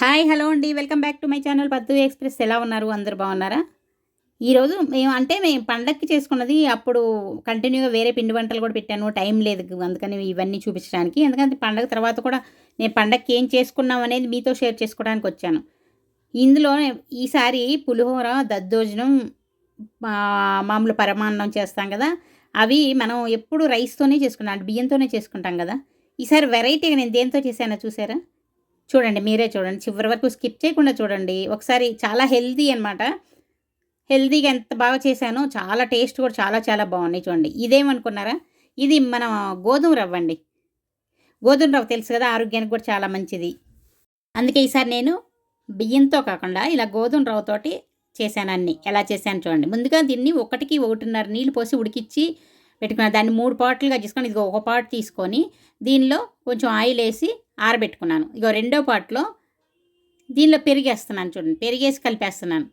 Hi hello అండి, welcome back to my channel పద్దు express. ఎలా ఉన్నారు? అందరూ బాగున్నారా? ఈరోజు మేము పండక్కి చేసుకున్నది. అప్పుడు కంటిన్యూగా వేరే పిండి వంటలు కూడా పెట్టాను. టైం లేదు అందుకని ఇవన్నీ చూపించడానికి. ఎందుకంటే పండగ తర్వాత కూడా నేను పండగకి ఏం చేసుకున్నాం అనేది మీతో షేర్ చేసుకోవడానికి వచ్చాను. ఇందులో ఈసారి పులిహోర, దద్దోజనం, మామూలు పరమాన్నం చేస్తాం కదా, అవి మనం ఎప్పుడు రైస్తోనే చేసుకుంటాం, అంటే బియ్యంతోనే చేసుకుంటాం కదా. ఈసారి వెరైటీగా నేను దేంతో చేశానో చూసారా? చూడండి, మీరే చూడండి, చివరి వరకు స్కిప్ చేయకుండా చూడండి. ఒకసారి చాలా హెల్తీ అనమాట. హెల్తీగా ఎంత బాగా చేశానో, చాలా టేస్ట్ కూడా చాలా చాలా బాగున్నాయి. చూడండి, ఇదేమనుకున్నారా? ఇది మన గోధుమ రవ్వ అండి. గోధుమ రవ్వ తెలుసు కదా, ఆరోగ్యానికి కూడా చాలా మంచిది. అందుకే ఈసారి నేను బియ్యంతో కాకుండా ఇలా గోధుమ రవ్వతోటి చేశాను. అన్నీ ఎలా చేశాను చూడండి. ముందుగా దీన్ని 1.5 నీళ్ళు పోసి ఉడికిచ్చి పెట్టుకున్నాను. దాన్ని 3 పార్ట్లుగా చేసుకొని, ఇదిగో ఒక పార్ట్ తీసుకొని దీనిలో కొంచెం ఆయిల్ వేసి ఆరబెట్టుకున్నాను. ఇగో రెండో పార్ట్లో దీనిలో పెరిగేస్తున్నాను. చూడండి, పెరిగేసి కలిపేస్తున్నాను.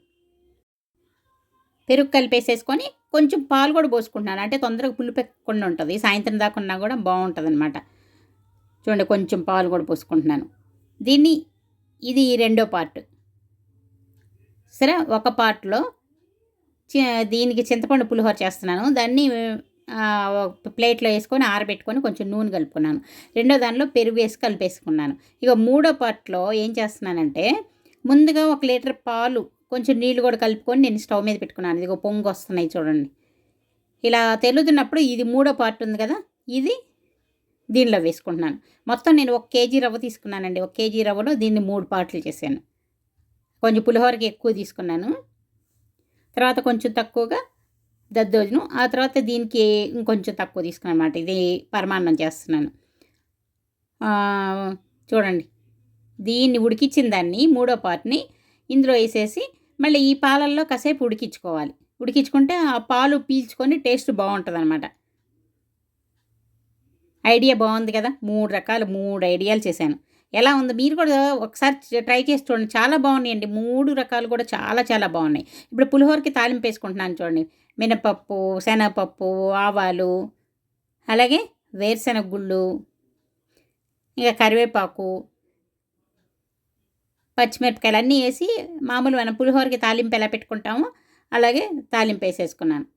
పెరుగు కలిపేసేసుకొని కొంచెం పాలు కూడా పోసుకుంటున్నాను, అంటే తొందరగా పులిపెక్కకుండా ఉంటుంది. సాయంత్రం దాకా ఉన్నా కూడా బాగుంటుంది అనమాట. చూడండి, కొంచెం పాలు కూడా పోసుకుంటున్నాను. ఇది రెండో పార్ట్. సరే, ఒక పార్ట్లో దీనికి చింతపండు పులిహోర చేస్తున్నాను. దాన్ని ప్లేట్లో వేసుకొని ఆరబెట్టుకొని కొంచెం నూనె కలుపుకున్నాను. రెండో దానిలో పెరుగు వేసి కలిపేసుకున్నాను. ఇక మూడో పార్ట్లో ఏం చేస్తున్నానంటే, ముందుగా 1 లీటర్ పాలు కొంచెం నీళ్ళు కూడా కలుపుకొని నేను స్టవ్ మీద పెట్టుకున్నాను. ఇదిగో పొంగు వస్తున్నాయి చూడండి. ఇలా తెలుగుతున్నప్పుడు ఇది మూడో పార్ట్ ఉంది కదా, ఇది దీనిలో వేసుకుంటున్నాను. మొత్తం నేను 1 కేజీ రవ్వ తీసుకున్నానండి. 1 కేజీ రవ్వలో దీన్ని 3 పార్ట్లు చేశాను. కొంచెం పులిహోరకి ఎక్కువ తీసుకున్నాను, తర్వాత కొంచెం తక్కువగా దద్దోజనం, ఆ తర్వాత దీనికి ఇంకొంచెం తక్కువ తీసుకున్నాను అన్నమాట. ఇది పరమాన్నం చేస్తున్నాను. చూడండి, దీన్ని ఉడికించిన దాన్ని మూడో పార్ట్ని ఇందులో వేసేసి మళ్ళీ ఈ పాలల్లో కాసేపు ఉడికించుకోవాలి. ఉడికించుకుంటే ఆ పాలు పీల్చుకొని టేస్ట్ బాగుంటుంది అనమాట. ఐడియా బాగుంది కదా. 3 ఐడియాలు చేశాను. ఎలా ఉంది? మీరు కూడా ఒకసారి ట్రై చేసి చూడండి, చాలా బాగున్నాయండి. 3 రకాలు కూడా చాలా చాలా బాగున్నాయి. ఇప్పుడు పులిహోరకి తాలింపు వేసుకుంటున్నాను చూడండి. మినపప్పు, శనగపప్పు, ఆవాలు, అలాగే వేరుశెనగ గుళ్ళు, ఇంకా కరివేపాకు, పచ్చిమిరపకాయలు అన్నీ వేసి మామూలు మనం పులిహోరకి తాలింపు ఎలా పెట్టుకుంటామో అలాగే తాలింపు వేసేసుకున్నాను.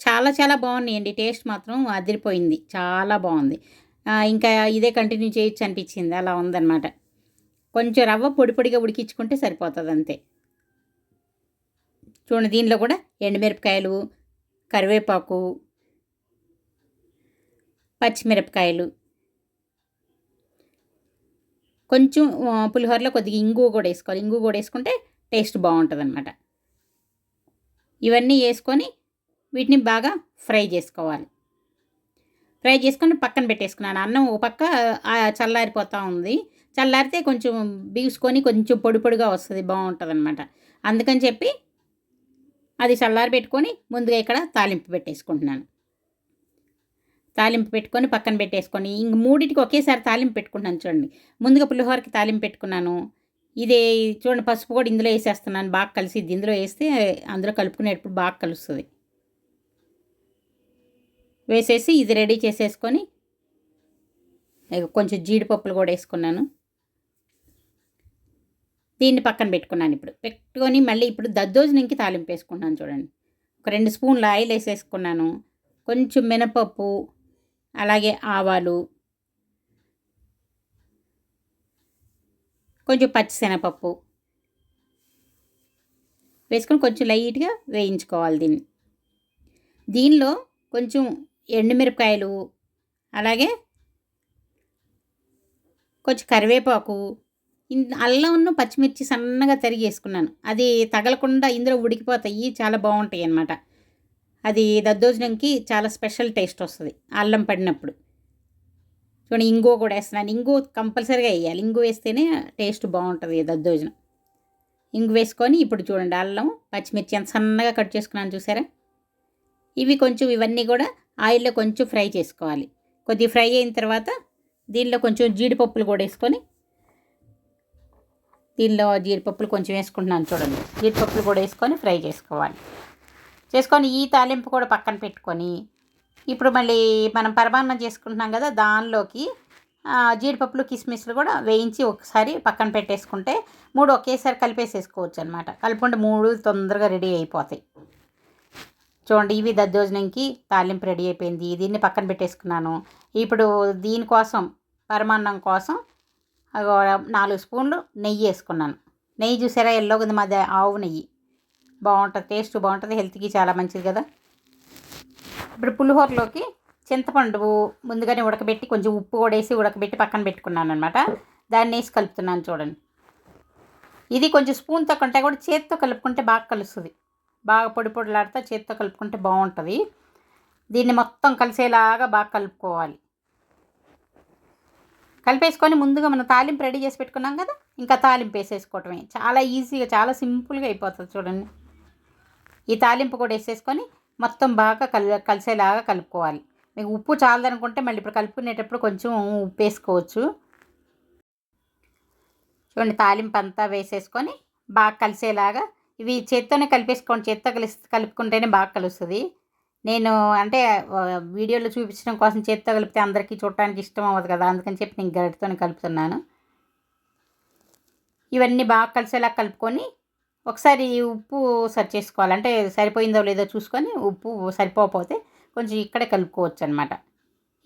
చాలా చాలా బాగున్నాయండి. టేస్ట్ మాత్రం అదిరిపోయింది, చాలా బాగుంది. ఇంకా ఇదే కంటిన్యూ చేయొచ్చు అనిపించింది, అలా ఉందన్నమాట. కొంచెం రవ్వ పొడి పొడిగా ఉడికించుకుంటే సరిపోతుంది, అంతే. చూడండి, దీనిలో కూడా ఎండుమిరపకాయలు, కరివేపాకు, పచ్చిమిరపకాయలు, కొంచెం పులిహోరలో కొద్దిగా ఇంగువ కూడా వేసుకోవాలి. ఇంగువ కూడా వేసుకుంటే టేస్ట్ బాగుంటుంది అనమాట. ఇవన్నీ వేసుకొని వీటిని బాగా ఫ్రై చేసుకోవాలి. ఫ్రై చేసుకొని పక్కన పెట్టేసుకున్నాను. అన్నం ఒక పక్క చల్లారిపోతూ ఉంది. చల్లారితే కొంచెం బిగుసుకొని కొంచెం పొడి పొడిగా వస్తుంది, బాగుంటుంది అనమాట. అందుకని చెప్పి అది చల్లారి పెట్టుకొని ముందుగా ఇక్కడ తాలింపు పెట్టేసుకుంటున్నాను. తాలింపు పెట్టుకొని పక్కన పెట్టేసుకొని ఇంక మూడింటికి ఒకేసారి తాలింపు పెట్టుకుంటున్నాను. చూడండి, ముందుగా పులిహోరకి తాలింపు పెట్టుకున్నాను. ఇదే చూడండి, పసుపు కూడా ఇందులో వేసేస్తున్నాను. బాగా కలిసి ఇందులో వేస్తే అందులో కలుపుకునేటప్పుడు బాగా కలుస్తుంది. వేసేసి ఇది రెడీ చేసేసుకొని కొంచెం జీడిపప్పులు కూడా వేసుకున్నాను. దీన్ని పక్కన పెట్టుకున్నాను. ఇప్పుడు పెట్టుకొని మళ్ళీ ఇప్పుడు దద్దోజనంకి తాలింపు వేసుకున్నాను. చూడండి, ఒక 2 స్పూన్ల ఆయిల్ వేసేసుకున్నాను. కొంచెం మినపప్పు, అలాగే ఆవాలు, కొంచెం పచ్చిశనగపప్పు వేసుకొని కొంచెం లైట్గా వేయించుకోవాలి. దీనిలో కొంచెం ఎండుమిరపకాయలు, అలాగే కొంచెం కరివేపాకు, అల్లం, పచ్చిమిర్చి సన్నగా తరిగి వేసుకున్నాను. అది తగలకుండా ఇందులో ఉడికిపోతాయి, చాలా బాగుంటాయి అన్నమాట. అది దద్దోజనంకి చాలా స్పెషల్ టేస్ట్ వస్తుంది అల్లం పడినప్పుడు. చూడండి, ఇంగువ కూడా వేస్తున్నాను. ఇంగువ కంపల్సరీగా వేయాలి. ఇంగువ వేస్తేనే టేస్ట్ బాగుంటుంది దద్దోజనం. ఇంగువ వేసుకొని ఇప్పుడు చూడండి, అల్లం, పచ్చిమిర్చి ఎంత సన్నగా కట్ చేసుకున్నాను చూసారా. ఇవన్నీ కూడా ఆయిల్లో కొంచెం ఫ్రై చేసుకోవాలి. కొద్దిగా ఫ్రై అయిన తర్వాత దీనిలో కొంచెం జీడిపప్పులు కూడా వేసుకొని, దీనిలో జీడిపప్పులు కొంచెం వేసుకుంటున్నాను. చూడండి, జీడిపప్పులు కూడా వేసుకొని ఫ్రై చేసుకోవాలి. చేసుకొని ఈ తాలింపు కూడా పక్కన పెట్టుకొని ఇప్పుడు మళ్ళీ మనం పరమాన్నం చేసుకుంటున్నాం కదా, దానిలోకి జీడిపప్పులు కిస్మిస్లు కూడా వేయించి ఒకసారి పక్కన పెట్టేసుకుంటే 3 ఒకేసారి కలిపేసేసుకోవచ్చు అనమాట. కలుపుకుంటే 3 తొందరగా రెడీ అయిపోతాయి. చూడండి, ఇవి దద్దోజనంకి తాలింపు రెడీ అయిపోయింది. దీన్ని పక్కన పెట్టేసుకున్నాను. ఇప్పుడు దీనికోసం పరమాన్నం కోసం 4 స్పూన్లు నెయ్యి వేసుకున్నాను. నెయ్యి చూసారా, ఎల్లోగా ఉంది, మాది ఆవు నెయ్యి. బాగుంటుంది, టేస్ట్ బాగుంటుంది, హెల్త్కి చాలా మంచిది కదా. ఇప్పుడు పులిహోరలోకి చింతపండు ముందుగానే ఉడకబెట్టి కొంచెం ఉప్పు కూడా వేసి ఉడకబెట్టి పక్కన పెట్టుకున్నాను అనమాట. దాన్ని వేసి కలుపుతున్నాను చూడండి. ఇది కొంచెం స్పూన్తో కంటే కూడా చేతితో కలుపుకుంటే బాగా కలుస్తుంది. బాగా పొడి పొడిలాడితే చేతితో కలుపుకుంటే బాగుంటుంది. దీన్ని మొత్తం కలిసేలాగా బాగా కలుపుకోవాలి. కలిపేసుకొని ముందుగా మనం తాలింపు రెడీ చేసి పెట్టుకున్నాం కదా, ఇంకా తాలింపు వేసేసుకోవటమే. చాలా ఈజీగా, చాలా సింపుల్గా అయిపోతుంది చూడండి. ఈ తాలింపు కూడా వేసేసుకొని మొత్తం బాగా కలిసేలాగా కలుపుకోవాలి. మీకు ఉప్పు చాలదనుకుంటే మళ్ళీ ఇప్పుడు కలుపుకునేటప్పుడు కొంచెం ఉప్పు వేసుకోవచ్చు. చూడండి, తాలింపు అంతా వేసేసుకొని బాగా కలిసేలాగా ఇవి చేత్తోనే కలిపేసుకోండి. చేత్తో కలుపుకుంటేనే బాగా కలుస్తుంది. నేను అంటే వీడియోలో చూపించడం కోసం చేత్తో కలిపితే అందరికీ చూడటానికి ఇష్టం అవ్వదు కదా, అందుకని చెప్పి నేను గరిటెతోనే కలుపుతున్నాను. ఇవన్నీ బాగా కలిసేలా కలుపుకొని ఒకసారి ఉప్పు సరి చేసుకోవాలి. అంటే సరిపోయిందో లేదో చూసుకొని ఉప్పు సరిపోకపోతే కొంచెం ఇక్కడే కలుపుకోవచ్చు అనమాట.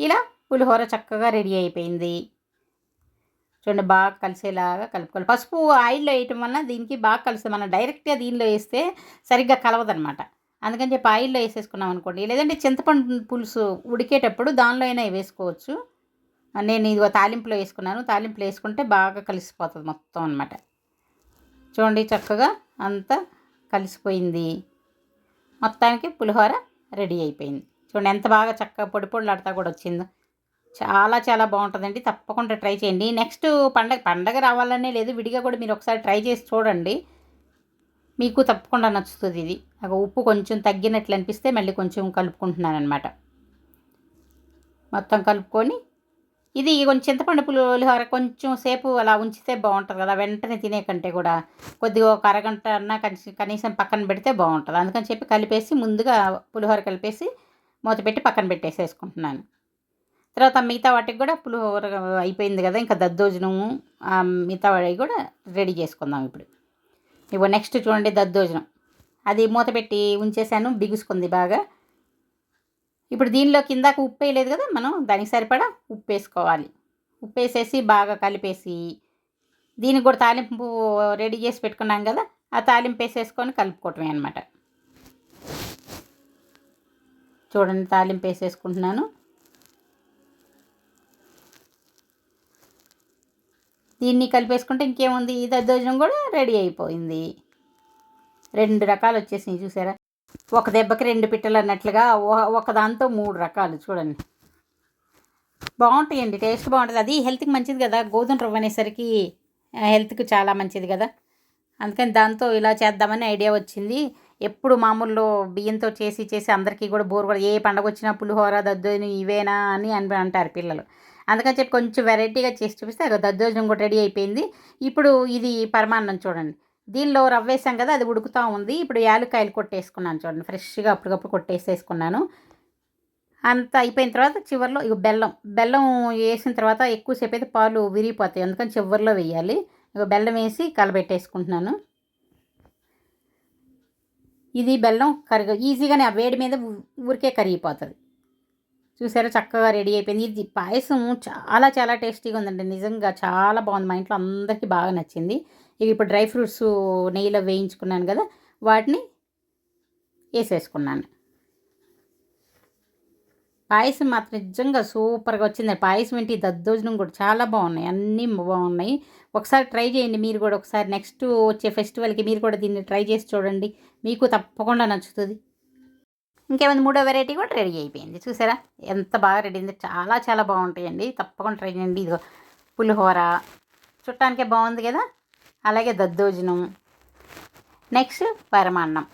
ఇలా పులిహోర చక్కగా రెడీ అయిపోయింది. చూడండి, బాగా కలిసేలాగా కలుపుకోవాలి. పసుపు ఆయిల్లో వేయటం వల్ల దీనికి బాగా కలుస్తుంది. మనం డైరెక్ట్గా దీనిలో వేస్తే సరిగ్గా కలవదనమాట. అందుకని చెప్పి ఆయిల్లో వేసేసుకున్నాం అనుకోండి. లేదంటే చింతపండు పులుసు ఉడికేటప్పుడు దానిలో అయినా వేసుకోవచ్చు. నేను ఇదిగో తాలింపులో వేసుకున్నాను. తాలింపులో వేసుకుంటే బాగా కలిసిపోతుంది మొత్తం అనమాట. చూడండి, చక్కగా అంతా కలిసిపోయింది. మొత్తానికి పులిహోర రెడీ అయిపోయింది. చూడండి, ఎంత బాగా చక్కగా పొడి పొడిలాడుతా కూడా వచ్చిందో. చాలా చాలా బాగుంటుందండి. తప్పకుండా ట్రై చేయండి. నెక్స్ట్ పండగ రావాలనే లేదు, విడిగా కూడా మీరు ఒకసారి ట్రై చేసి చూడండి. మీకు తప్పకుండా నచ్చుతుంది. ఇది ఉప్పు కొంచెం తగ్గినట్లు అనిపిస్తే మళ్ళీ కొంచెం కలుపుకుంటున్నాను అనమాట. మొత్తం కలుపుకొని ఇది కొంచెం చింతపండు పులిహోర కొంచెం సేపు అలా ఉంచితే బాగుంటుంది కదా, వెంటనే తినే కంటే కూడా కొద్దిగా ఒక అరగంట అన్నా కనీసం పక్కన పెడితే బాగుంటుంది. అందుకని చెప్పి కలిపేసి ముందుగా పులిహోర కలిపేసి మూత పెట్టి పక్కన పెట్టేసేసుకుంటున్నాను. తర్వాత మిగతా వాటికి కూడా పులిహోర అయిపోయింది కదా, ఇంకా దద్దోజనము మిగతా వాటికి కూడా రెడీ చేసుకుందాం ఇప్పుడు. ఇవ్వ నెక్స్ట్ చూడండి, దద్దోజనం అది మూత పెట్టి ఉంచేసాను, బిగుసుకుంది బాగా. ఇప్పుడు దీనిలో కిందాక ఉప్పు వేయలేదు కదా, మనం దానికి సరిపడా ఉప్పు వేసుకోవాలి. ఉప్పు వేసేసి బాగా కలిపేసి దీనికి కూడా తాలింపు రెడీ చేసి పెట్టుకున్నాం కదా, ఆ తాలింపు వేసేసుకొని కలుపుకోవటమే అనమాట. చూడండి, తాలింపు వేసేసుకుంటున్నాను. దీన్ని కలిపేసుకుంటే ఇంకేముంది, ఈ దద్దోజనం కూడా రెడీ అయిపోయింది. 2 రకాలు వచ్చేసినాయి చూసారా, ఒక దెబ్బకి 2 పిట్టలు అన్నట్లుగా ఒక దాంతో 3 రకాలు. చూడండి, బాగుంటాయండి, టేస్ట్ బాగుంటుంది. అది హెల్త్కి మంచిది కదా, గోధుమ రవ్వ అనేసరికి హెల్త్కి చాలా మంచిది కదా, అందుకని దాంతో ఇలా చేద్దామని ఐడియా వచ్చింది. ఎప్పుడు మామూలు బియ్యంతో చేసి అందరికీ కూడా బోర్ కూడా, ఏ పండగ వచ్చినా పులిహోర దద్దోజనం ఇవేనా అని అంటారు పిల్లలు. అందుకని చెప్పి కొంచెం వెరైటీగా చేసి చూపిస్తే దద్దోజనం కూడా రెడీ అయిపోయింది. ఇప్పుడు ఇది పరమాన్నం చూడండి, దీనిలో రవ్వ వేసాం కదా, అది ఉడుకుతూ ఉంది. ఇప్పుడు యాలక్కాయలు కొట్టేసుకున్నాను చూడండి, ఫ్రెష్గా అప్పటికప్పుడు కొట్టేసేసుకున్నాను. అంత అయిపోయిన తర్వాత చివరిలో ఇక బెల్లం వేసిన తర్వాత ఎక్కువసేపు అయితే పాలు విరిగిపోతాయి, అందుకని చివరిలో వేయాలి. ఇక బెల్లం వేసి కలబెట్టేసుకుంటున్నాను. ఇది బెల్లం ఈజీగానే ఆ వేడి మీద ఊరికే కరిగిపోతుంది. చూసారా, చక్కగా రెడీ అయిపోయింది. ఇది పాయసం చాలా చాలా టేస్టీగా ఉందండి, నిజంగా చాలా బాగుంది. మా ఇంట్లో అందరికీ బాగా నచ్చింది. ఇవి ఇప్పుడు డ్రై ఫ్రూట్స్ నెయ్యిలో వేయించుకున్నాను కదా, వాటిని వేసేసుకున్నాను. పాయసం మాత్రం నిజంగా సూపర్గా వచ్చింది. పాయసం ఏంటి, దద్దోజనం కూడా చాలా బాగున్నాయి, అన్నీ బాగున్నాయి. ఒకసారి ట్రై చేయండి మీరు కూడా. ఒకసారి నెక్స్ట్ వచ్చే ఫెస్టివల్కి మీరు కూడా దీన్ని ట్రై చేసి చూడండి, మీకు తప్పకుండా నచ్చుతుంది. ఇంకేమైంది, 3వ వెరైటీ కూడా రెడీ అయిపోయింది. చూసారా ఎంత బాగా రెడీ అయింది, చాలా చాలా బాగుంటాయండి, తప్పకుండా ట్రై చేయండి. ఇదిగో పులిహోర చుట్టానికే బాగుంది కదా, అలాగే దద్దోజనం, నెక్స్ట్ పరమాన్నం.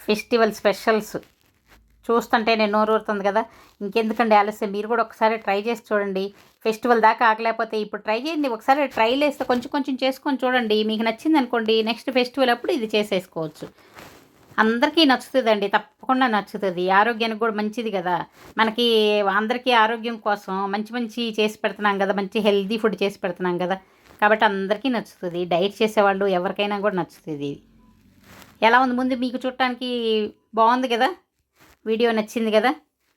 ఫెస్టివల్ స్పెషల్స్ చూస్తుంటే నేను నోరూరుతుంది కదా, ఇంకెందుకండి ఆలస్యం, మీరు కూడా ఒకసారి ట్రై చేసి చూడండి. ఫెస్టివల్ దాకా ఆగలేకపోతే ఇప్పుడు ట్రై చేయండి. ఒకసారి ట్రైల్ వేస్తే కొంచెం చేసుకొని చూడండి, మీకు నచ్చింది అనుకోండి, నెక్స్ట్ ఫెస్టివల్ అప్పుడు ఇది చేసేసుకోవచ్చు. అందరికీ నచ్చుతుందండి, తప్పకుండా నచ్చుతుంది. ఆరోగ్యానికి కూడా మంచిది కదా. మనకి అందరికీ ఆరోగ్యం కోసం మంచి మంచి చేసి పెడుతున్నాం కదా, మంచి హెల్తీ ఫుడ్ చేసి పెడుతున్నాం కదా, కాబట్టి అందరికీ నచ్చుతుంది. డైట్ చేసేవాళ్ళు ఎవరికైనా కూడా నచ్చుతుంది. ఎలా ఉంది ముందు మీకు చూడటానికి? బాగుంది కదా. వీడియో నచ్చింది కదా.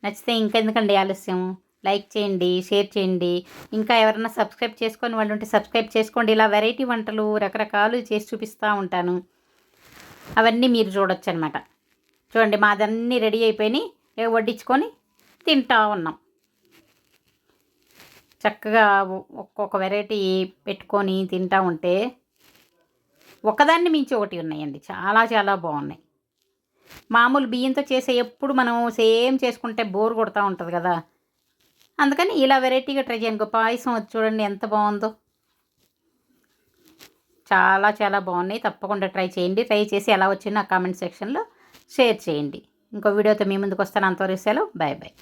నచ్చితే ఇంకెందుకండి ఆలస్యం, లైక్ చేయండి, షేర్ చేయండి. ఇంకా ఎవరైనా సబ్స్క్రైబ్ చేసుకొని వాళ్ళు ఉంటే సబ్స్క్రైబ్ చేసుకోండి. ఇలా వెరైటీ వంటలు రకరకాలు చేసి చూపిస్తూ ఉంటాను, అవన్నీ మీరు చూడొచ్చు అనమాట. చూడండి మాదన్నీ రెడీ అయిపోయినాయి, వడ్డించుకొని తింటా ఉన్నాం. చక్కగా ఒక్కొక్క వెరైటీ పెట్టుకొని తింటా ఉంటే ఒకదాన్ని మించి ఒకటి ఉన్నాయండి, చాలా చాలా బాగున్నాయి. మామూలు బియ్యంతో చేసే ఎప్పుడు మనం సేమ్ చేసుకుంటే బోర్ కొడతా ఉంటుంది కదా, అందుకని ఇలా వెరైటీగా ట్రై చేయండి. పాయసం వచ్చి చూడండి ఎంత బాగుందో, చాలా చాలా బాగున్నాయి. తప్పకుండా ట్రై చేయండి. ట్రై చేసి ఎలా వచ్చిందో కామెంట్ సెక్షన్లో షేర్ చేయండి. ఇంకో వీడియోతో మీ ముందుకు వస్తాను. అంతవరకు సెలవు, బాయ్ బాయ్.